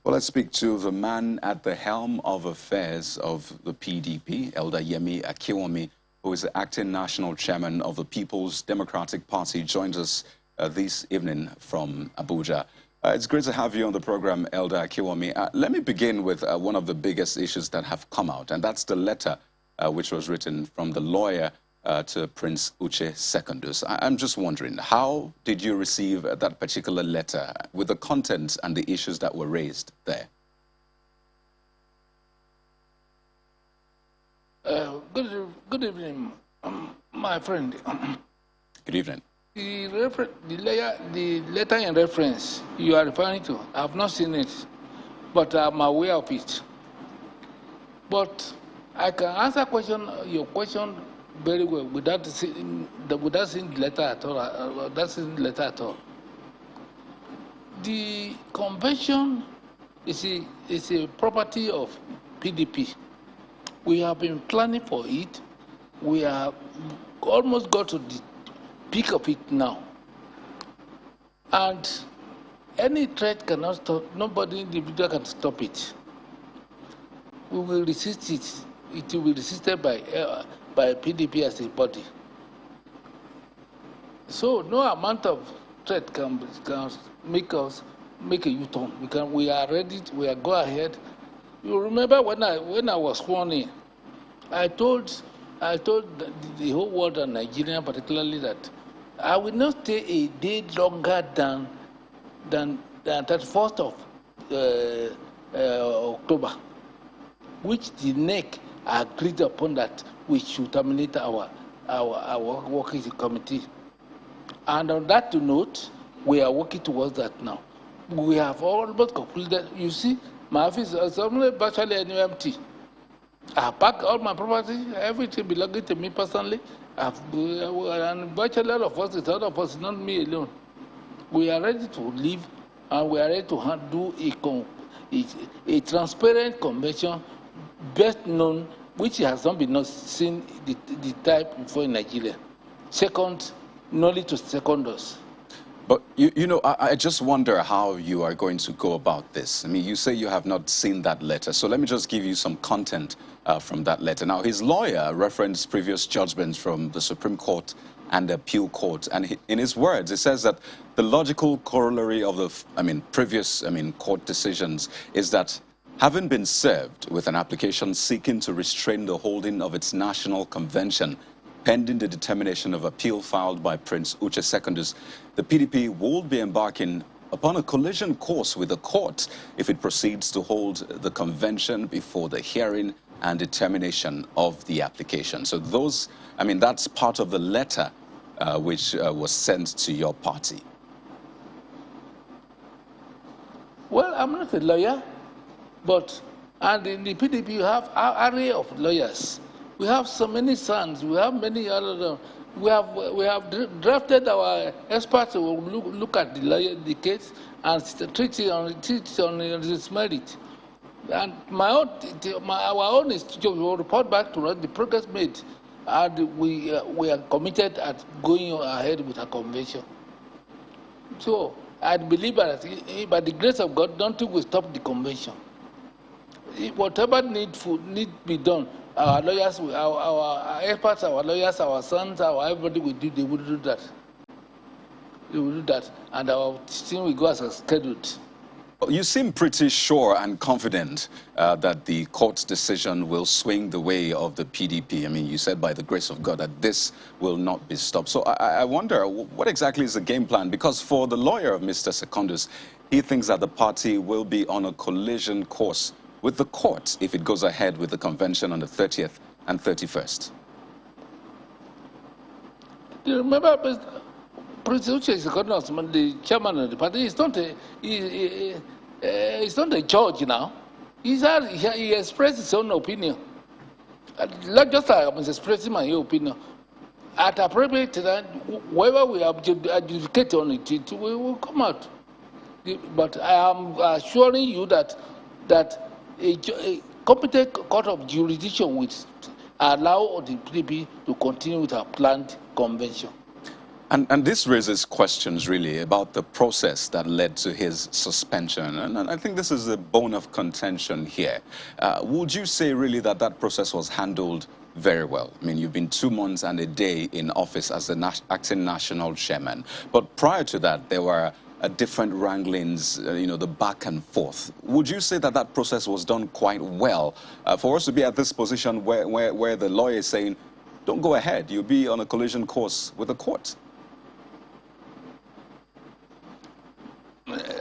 Well, let's speak to the man at the helm of affairs of the PDP, Elder Yemi Akinwonmi, who is the acting national chairman of the People's Democratic Party, joins us this evening from Abuja. It's great to have you on the program, Elder Akinwonmi. Let me begin with one of the biggest issues that have come out, and that's the letter which was written from the lawyer to Prince Uche Secondus. I'm just wondering, how did you receive that particular letter with the content and the issues that were raised there? Good evening, my friend. Good evening. The letter in reference you are referring to, I have not seen it, but I'm aware of it. But I can answer your question very well without seeing the letter at all. The convention is a property of PDP. We have been planning for it. We have almost got to the peak of it now. And any threat cannot stop, nobody individual can stop it. We will resist it. It will be resisted by PDP as a body. So no amount of threat can make us make a U-turn. We are ready. We are go ahead. You remember when I was sworn in, I told the whole world and Nigeria particularly that I will not stay a day longer than 31st of October, which the NEC agreed upon that we should terminate our working committee. And on that note, we are working towards that now. We have almost completed. You see, my office is only virtually empty. I packed all my property, everything belonging to me personally. And virtually all of us, it's all of us, not me alone. We are ready to leave, and we are ready to do a transparent convention, best known, which has not been seen the type before in Nigeria. Second, knowledge to Secondus. But, you know, I just wonder how you are going to go about this. I mean, you say you have not seen that letter. So let me just give you some content from that letter. Now, his lawyer referenced previous judgments from the Supreme Court and the Appeal Court. And in his words, it says that the logical corollary of the, previous court decisions is that having been served with an application seeking to restrain the holding of its national convention pending the determination of appeal filed by Prince Uche Secondus, the PDP will be embarking upon a collision course with the court if it proceeds to hold the convention before the hearing and determination of the application. So those, that's part of the letter which was sent to your party. Well, I'm not a lawyer, and in the PDP you have an array of lawyers. We have so many sons. We have many other. We have drafted our experts who will look at the case and treat it on its merit. And our own institute will report back to us the progress made, and we are committed at going ahead with our convention. So I believe that by the grace of God, nothing will stop the convention. Whatever need be done, our lawyers, our experts, our lawyers, our sons, everybody will do. They will do that. They will do that, and our team will go as scheduled. You seem pretty sure and confident that the court's decision will swing the way of the PDP. You said by the grace of God that this will not be stopped. So I wonder, what exactly is the game plan? Because for the lawyer of Mr. Secondus, he thinks that the party will be on a collision course with the court if it goes ahead with the convention on the 30th and 31st. Do you remember Prince Uche Secondus, the chairman of the party? He's not a judge now. He expressed his own opinion. Not just I was expressing my own opinion. At appropriate time, wherever we adjudicate on it, we will come out. But I am assuring you that a competent court of jurisdiction will allow the PDP to continue with our planned convention. And this raises questions really about the process that led to his suspension. And I think this is a bone of contention here. Would you say really that that process was handled very well? I mean, you've been 2 months and a day in office as the acting national chairman. But prior to that, there were different wranglings, the back and forth. Would you say that that process was done quite well for us to be at this position where the lawyer is saying, don't go ahead, you'll be on a collision course with the court?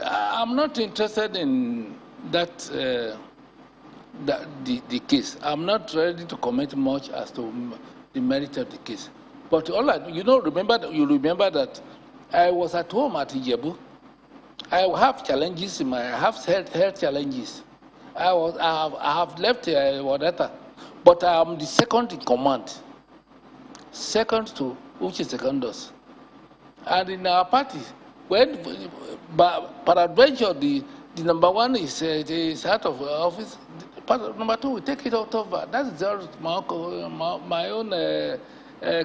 I'm not interested in that, the case. I'm not ready to comment much as to the merit of the case. But all you remember that I was at home at Ijebu. I have challenges I have health challenges. I have left Wadata, but I am the second in command, second to which is Secondus. And in our party, when peradventure the number one is out of office, number two we take it out of. That's just my own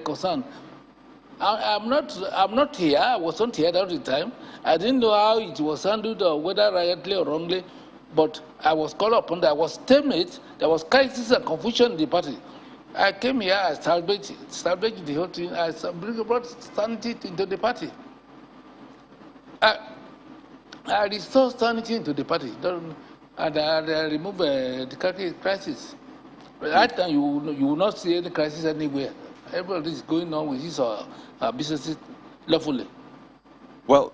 concern. I'm not here. I wasn't here at the time. I didn't know how it was handled or whether rightly or wrongly, but I was called upon. There was stalemate. There was crisis and confusion in the party. I came here. I salvaged the whole thing. I brought sanity into the party. I restored sanity into the party, and I removed the crisis. Right now, you will not see any crisis anywhere. Everybody is going on with his businesses lawfully. Well,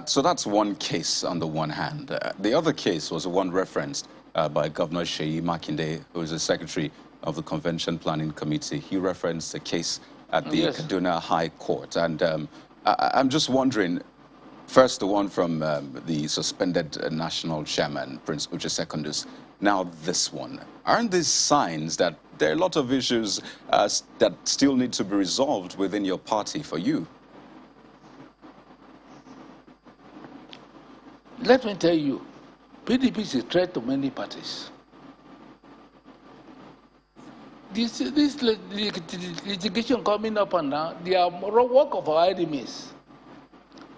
so that's one case on the one hand. The other case was the one referenced by Governor Seyi Makinde, who is the secretary of the Convention Planning Committee. He referenced a case at the Kaduna High Court. And I'm just wondering, first, the one from the suspended national chairman, Prince Uche Secondus. Now this one. Aren't these signs that there are a lot of issues that still need to be resolved within your party for you? Let me tell you, PDP is a threat to many parties. This litigation coming up and now, they are work of our enemies.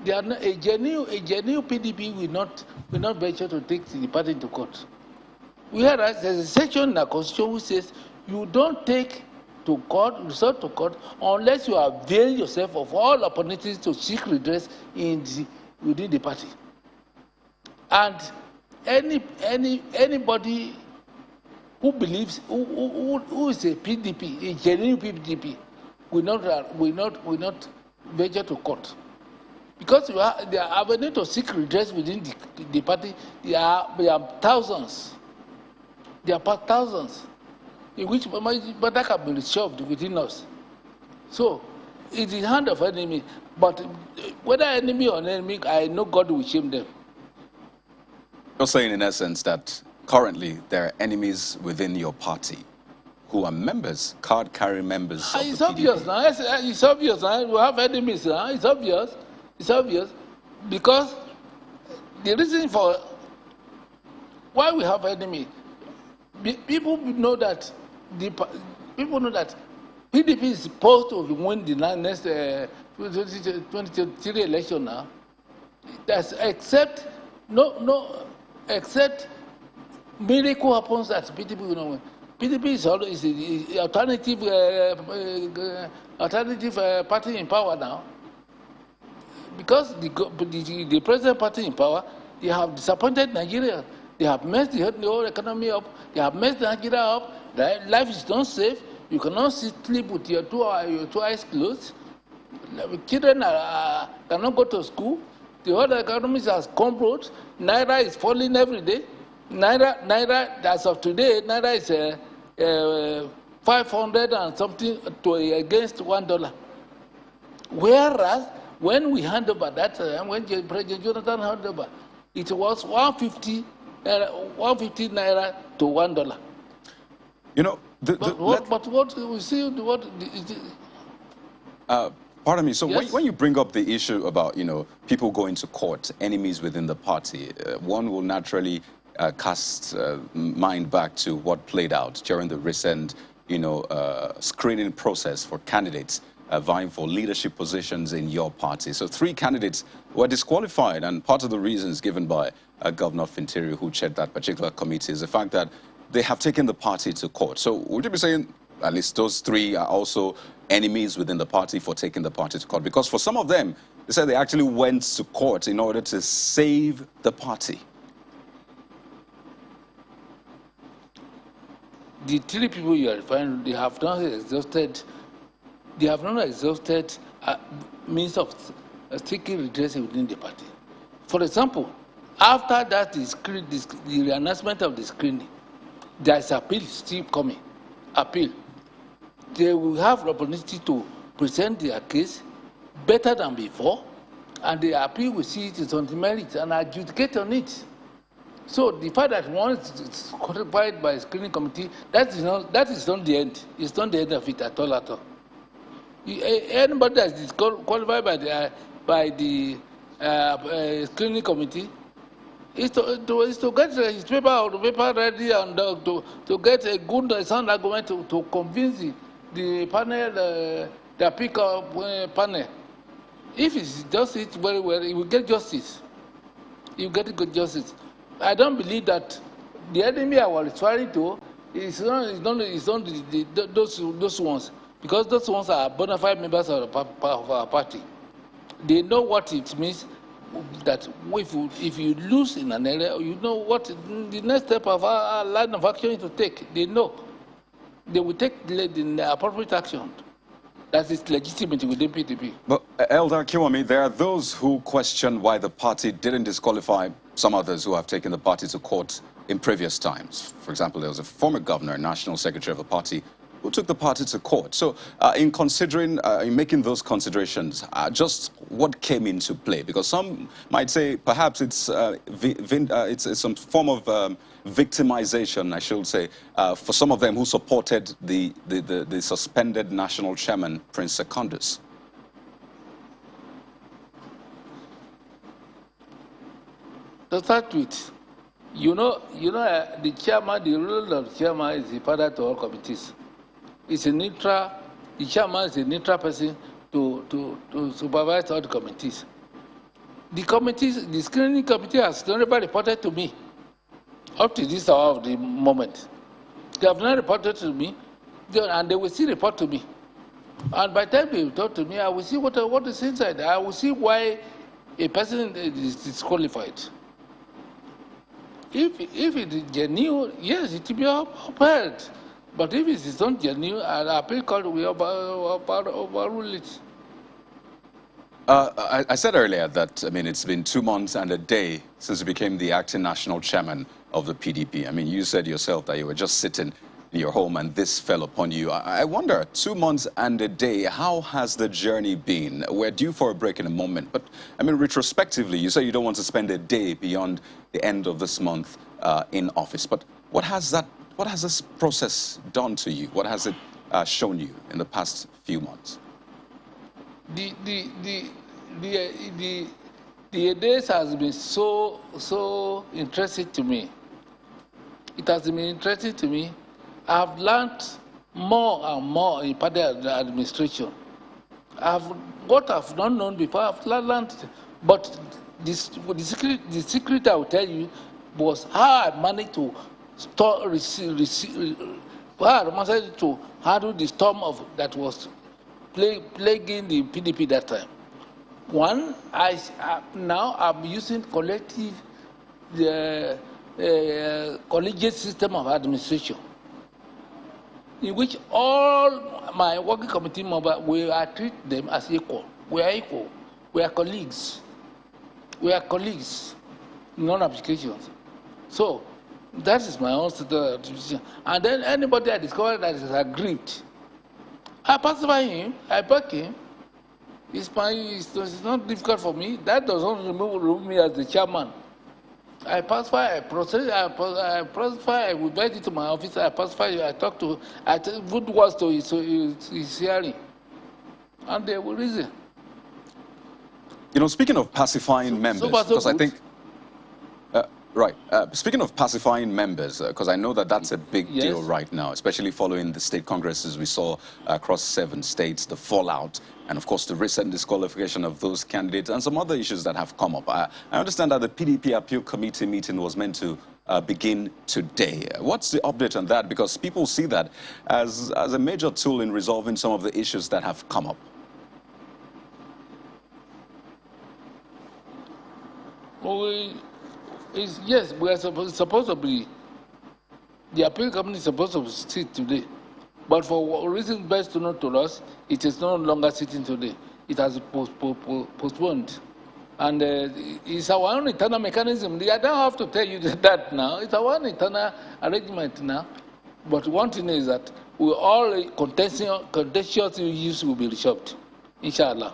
They are not, a genuine PDP will not venture to take the party into court. Whereas there's a section in the Constitution which says you don't take to court, resort to court, unless you avail yourself of all opportunities to seek redress within the party. And anybody who believes who is a PDP, a genuine PDP, will not venture to court. Because there are avenues to seek redress within the party. There are thousands. There are thousands in which matter can be resolved within us. So it is hand of enemy. But whether enemy or enemy, I know God will shame them. You're saying in essence that currently there are enemies within your party who are members, card-carrying members of it's the obvious PDP. now. It's obvious now. We have enemies now. It's obvious. It's obvious because the reason for why we have enemy, people know that PDP is supposed to win the next 2023 election now. That's except except miracle happens that PDP will not win. PDP is always the alternative party in power now. Because the present party in power, they have disappointed Nigeria. They have messed the whole economy up. They have messed Nigeria up. Life is not safe. You cannot sleep with your two eyes closed. Children cannot go to school. The whole economy has crumbled. Naira is falling every day. Naira, as of today, Naira is 500 and something against $1. Whereas when we hand over that time, when President Jonathan handed over, it was 150 naira to $1. You know, but what we see, pardon me. So yes. when you bring up the issue about people going to court, enemies within the party, one will naturally cast mind back to what played out during the recent screening process for candidates vying for leadership positions in your party. So 3 candidates were disqualified, and part of the reasons given by Governor Fintiri, who chaired that particular committee, is the fact that they have taken the party to court. So would you be saying at least those 3 are also enemies within the party for taking the party to court? Because for some of them, they said they actually went to court in order to save the party. The 3 people you are referring to, they have not exhausted means of seeking redress within the party. For example, after that the announcement of the screening, there is appeal still coming. Appeal. They will have the opportunity to present their case better than before, and the appeal will see it is on the merits and adjudicate on it. So the fact that one is qualified by a screening committee, that is not the end. It's not the end of it at all. At all. Anybody that is qualified by the screening committee is to get his paper or the paper ready and to get a good sound argument to convince the panel, the appeal panel. If he does it very well, he will get justice. He will get good justice. I don't believe that the enemy I was referring to is not those ones, because those ones are bona fide members of our party. They know what it means that if you lose in an area, you know what the next step of our line of action is to take. They know. They will take the appropriate action. That is legitimate within PDP. But Elder Akinwonmi, there are those who question why the party didn't disqualify some others who have taken the party to court in previous times. For example, there was a former governor, national secretary of the party, who took the party to court. So in making those considerations, just what came into play? Because some might say perhaps it's some form of victimization, I should say, for some of them who supported the suspended national chairman, Prince Secondus. To start with, the chairman, the role of the chairman is the father to all committees. It's a neutral, the chairman is a neutral person to supervise all the committees. The committees, the screening committee has never reported to me up to this hour of the moment. They have not reported to me, and they will still report to me. And by the time they talk to me, I will see what is inside. I will see why a person is disqualified. If it is genuine, yes, it will be upheld. But if it is not genuine, an appeal court will overrule it. I said earlier that, it's been 2 months and a day since you became the acting national chairman of the PDP. You said yourself that you were just sitting in your home and this fell upon you. I wonder, 2 months and a day, how has the journey been? We're due for a break in a moment, but retrospectively, you say you don't want to spend a day beyond the end of this month in office. But what has this process done to you? What has it shown you in the past few months? The days has been so interesting to me. It has been interesting to me. I've learned more and more in party administration. What I've not known before, I've learned. But the secret I will tell you was how I managed to handle the storm that was plaguing the PDP that time. One, now I'm using collegiate system of administration, in which all my working committee members, we treat them as equal. We are equal. We are colleagues. We are colleagues in non-applications. So that is my own situation. And then anybody I discover that is aggrieved, I pacify him, I back him. It's not difficult for me. That does not remove me as the chairman. I pacify, I process, I pacify, I will invite it to my office, I pacify, I talk to, I tell good words to his hearing. And they will reason. Speaking of pacifying members, because I think, Right. Speaking of pacifying members, because I know that that's a big Yes. deal right now, especially following the state congresses we saw across 7 states, the fallout, and of course the recent disqualification of those candidates and some other issues that have come up. I understand that the PDP Appeal Committee meeting was meant to begin today. What's the update on that? Because people see that as a major tool in resolving some of the issues that have come up. Yes, we are supposed to be, the appeal committee is supposed to sit today. But for reasons best to know to us, it is no longer sitting today. It has postponed. And it's our own internal mechanism. I don't have to tell you that now. It's our own internal arrangement now. But one thing is that all contentious issues will be resolved, inshallah.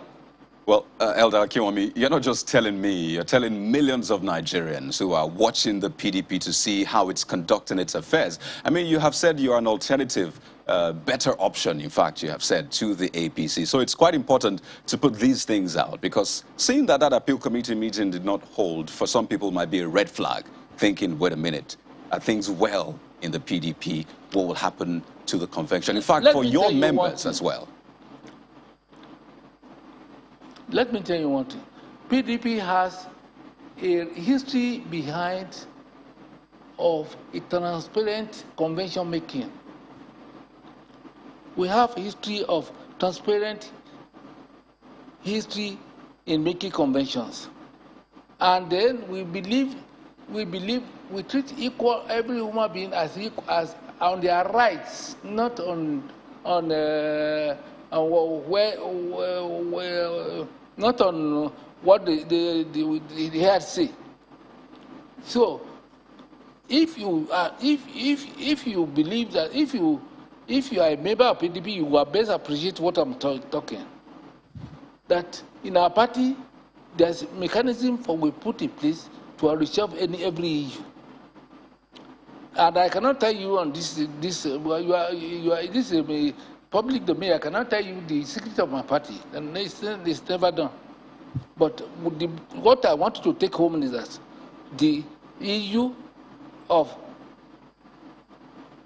Well, Elder Akinwonmi, you're not just telling me, you're telling millions of Nigerians who are watching the PDP to see how it's conducting its affairs. I mean, you have said you're an alternative, better option, in fact, you have said, to the APC. So it's quite important to put these things out, because seeing that appeal committee meeting did not hold, for some people might be a red flag, thinking, wait a minute, are things well in the PDP? What will happen to the convention? In fact, for your members as well. Let me tell you one thing. PDP has a history behind of a transparent convention making. We have a history of transparent history in making conventions. And then we treat equal every human being as equal, as on their rights, not on not on what the head say. So, if you believe that if you are a member of PDP, you will best appreciate what I'm talking. That in our party, there's a mechanism for we put in place to resolve every issue. And I cannot tell you on this is a public domain. I cannot tell you the secret of my party, and it's never done. But what I want to take home is that the issue of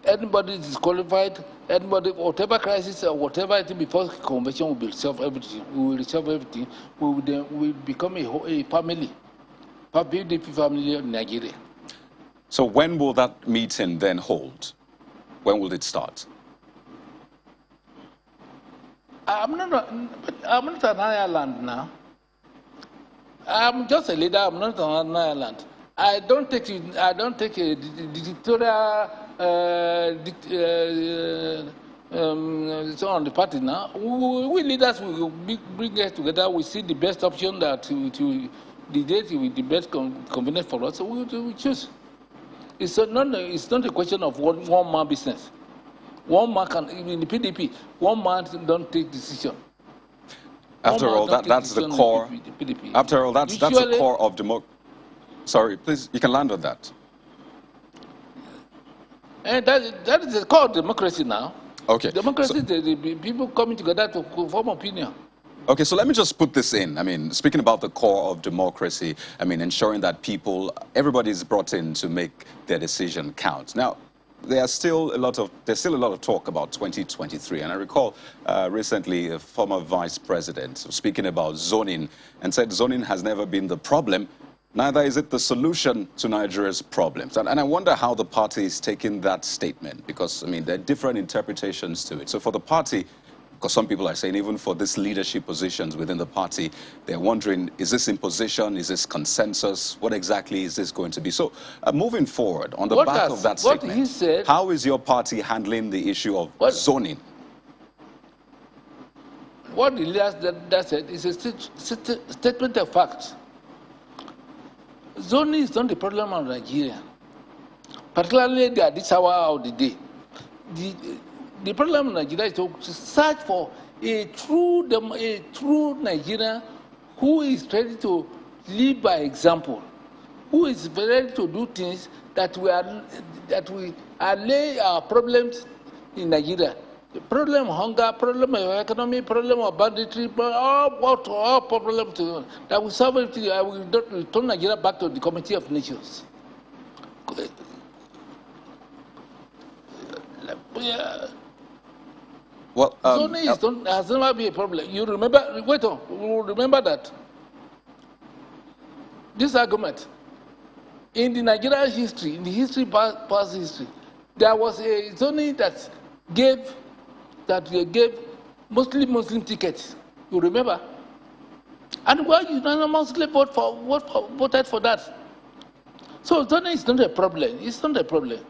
anybody disqualified, anybody, whatever crisis or whatever thing before convention will be resolved everything. We will resolve everything. We will become a family, PDP family in Nigeria. So when will that meeting then hold? When will it start? I'm not an Ireland now. I'm just a leader. I'm not an Ireland. I don't take a dictatorial on the party now. We leaders will bring us together. We see the best option that the date will be the best convenient for us. So we choose. It's not a question of one man business. One man can, in the PDP, one man don't take decision. After all, that's the core. After all, that's the core of democracy. Sorry, please, you can land on that. And that is the core of democracy now. Okay. Democracy is the people coming together to form opinion. Okay, so let me just put this in. I mean, speaking about the core of democracy, I mean, ensuring that everybody is brought in to make their decision count. Now, there's still a lot of talk about 2023, and I recall recently a former vice president speaking about zoning and said zoning has never been the problem, neither is it the solution to Nigeria's problems. And I wonder how the party is taking that statement, because I mean there are different interpretations to it. So for the party, because some people are saying even for these leadership positions within the party, they're wondering, is this imposition, is this consensus, what exactly is this going to be? So moving forward, on the back of that statement, how is your party handling the issue of zoning? What the leaders that said is a statement of fact. Zoning is not the problem of Nigeria, particularly at this hour of the day. The problem in Nigeria is to search for a true Nigerian who is ready to lead by example, who is ready to do things that we allay our problems in Nigeria. The problem of hunger, problem of economy, problem of banditry, all problems that we solve it. I will return Nigeria back to the Committee of Nations. Well, zoning has never been a problem. You remember, wait on, remember that this argument, in the Nigerian history, in the history, past history, there was a zoning that gave Muslim tickets. You remember? And why unanimously voted for that? So zoning is not a problem. It's not a problem.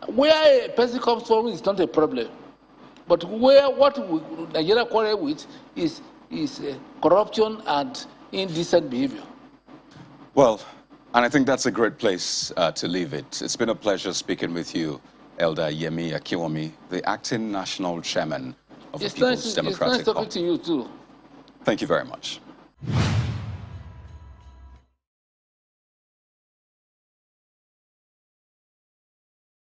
Where a person comes from is not a problem. But what Nigeria quarrel with is corruption and indecent behavior. Well, and I think that's a great place to leave it. It's been a pleasure speaking with you, Elder Yemi Akinwonmi, the acting national chairman of the People's Democratic Party. It's nice talking to you too. Thank you very much.